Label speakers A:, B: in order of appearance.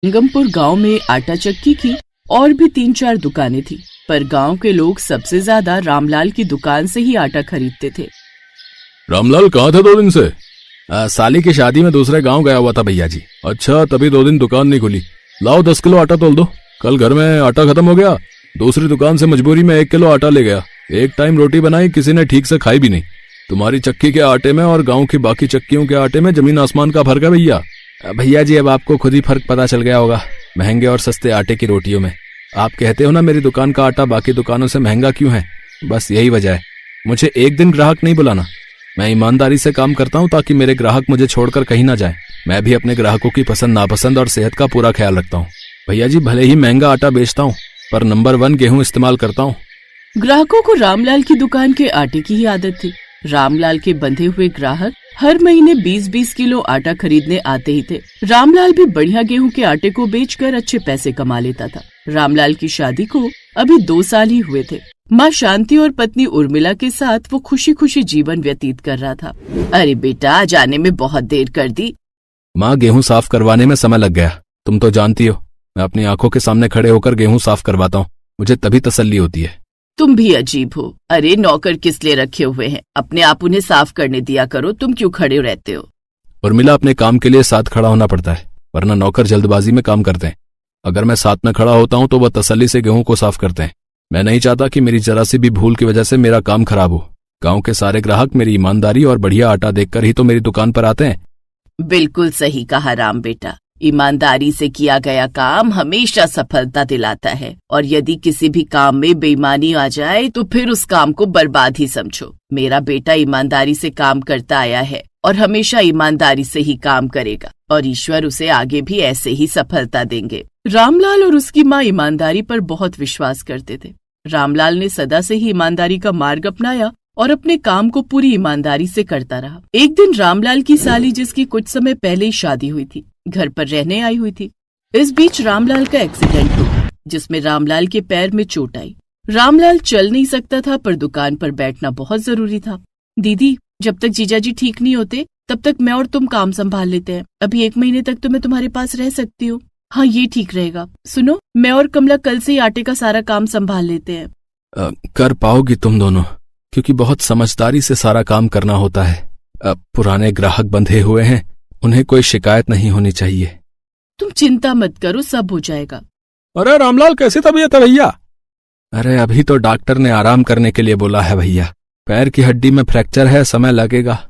A: संगमपुर गांव में आटा चक्की की और भी 3-4 दुकानें थी, पर गांव के लोग सबसे ज्यादा रामलाल की दुकान से ही आटा खरीदते थे।
B: रामलाल कहाँ थे 2 दिन से? साली की शादी में दूसरे गांव गया हुआ था भैया जी। अच्छा, तभी 2 दिन दुकान नहीं खुली। लाओ 10 किलो आटा तोल दो। कल घर में आटा खत्म हो गया, दूसरी दुकान से मजबूरी में 1 किलो आटा ले गया। एक टाइम रोटी बनाई, किसी ने ठीक से खाई भी नहीं। तुम्हारी चक्की के आटे में और गांव की बाकी चक्कियों के आटे में जमीन आसमान का फर्क है भैया। भैया जी, अब आपको खुद ही फर्क पता चल गया होगा महंगे और सस्ते आटे की रोटियों में। आप कहते हो ना मेरी दुकान का आटा बाकी दुकानों से महंगा क्यों है, बस यही वजह है। मुझे एक दिन ग्राहक नहीं बुलाना। मैं ईमानदारी से काम करता हूँ ताकि मेरे ग्राहक मुझे छोड़कर कहीं ना जाए। मैं भी अपने ग्राहकों की पसंद नापसंद और सेहत का पूरा ख्याल रखता हूँ। भैया जी, भले ही महंगा आटा बेचता हूँ पर नंबर 1 गेहूं इस्तेमाल करता हूँ।
A: ग्राहकों को रामलाल की दुकान के आटे की ही आदत थी। रामलाल के बंधे हुए ग्राहक हर महीने 20-20 किलो आटा खरीदने आते ही थे। रामलाल भी बढ़िया गेहूं के आटे को बेचकर अच्छे पैसे कमा लेता था। रामलाल की शादी को अभी 2 साल ही हुए थे। माँ शांति और पत्नी उर्मिला के साथ वो खुशी खुशी जीवन व्यतीत कर रहा था। अरे बेटा, आज आने में बहुत देर कर दी।
B: माँ, गेहूं साफ करवाने में समय लग गया। तुम तो जानती हो मैं अपनी आंखों के सामने खड़े होकर गेहूं साफ करवाता हूँ, मुझे तभी तसल्ली होती है।
A: तुम भी अजीब हो। अरे नौकर किस लिए रखे हुए हैं, अपने आप उन्हें साफ करने दिया करो, तुम क्यों खड़े रहते हो?
B: उर्मिला, अपने काम के लिए साथ खड़ा होना पड़ता है, वरना नौकर जल्दबाजी में काम करते हैं। अगर मैं साथ में खड़ा होता हूँ तो वह तसल्ली से गेहूं को साफ करते हैं। मैं नहीं चाहता कि मेरी जरा सी भी भूल की वजह से मेरा काम खराब हो। गांव के सारे ग्राहक मेरी ईमानदारी और बढ़िया आटा देखकर ही तो मेरी दुकान पर आते हैं।
A: बिल्कुल सही कहा राम बेटा, ईमानदारी से किया गया काम हमेशा सफलता दिलाता है, और यदि किसी भी काम में बेईमानी आ जाए तो फिर उस काम को बर्बाद ही समझो। मेरा बेटा ईमानदारी से काम करता आया है और हमेशा ईमानदारी से ही काम करेगा, और ईश्वर उसे आगे भी ऐसे ही सफलता देंगे। रामलाल और उसकी माँ ईमानदारी पर बहुत विश्वास करते थे। रामलाल ने सदा से ही ईमानदारी का मार्ग अपनाया और अपने काम को पूरी ईमानदारी से करता रहा। एक दिन रामलाल की साली, जिसकी कुछ समय पहले ही शादी हुई थी, घर पर रहने आई हुई थी। इस बीच रामलाल का एक्सीडेंट हो गया, जिसमें रामलाल के पैर में चोट आई। रामलाल चल नहीं सकता था, पर दुकान पर बैठना बहुत जरूरी था। दीदी, जब तक जीजाजी ठीक नहीं होते तब तक मैं और तुम काम संभाल लेते हैं। अभी 1 महीने तक तो मैं तुम्हारे पास रह सकती हूँ। हाँ, ये ठीक रहेगा। सुनो, मैं और कमला कल से ही आटे का सारा काम संभाल लेते हैं।
B: कर पाओगी तुम दोनों, क्योंकि बहुत समझदारी से सारा काम करना होता है। पुराने ग्राहक बंधे हुए हैं, उन्हें कोई शिकायत नहीं होनी चाहिए।
A: तुम चिंता मत करो, सब हो जाएगा।
B: अरे रामलाल, कैसी तबीयत है भैया? अरे अभी तो डॉक्टर ने आराम करने के लिए बोला है भैया। पैर की हड्डी में फ्रैक्चर है, समय लगेगा।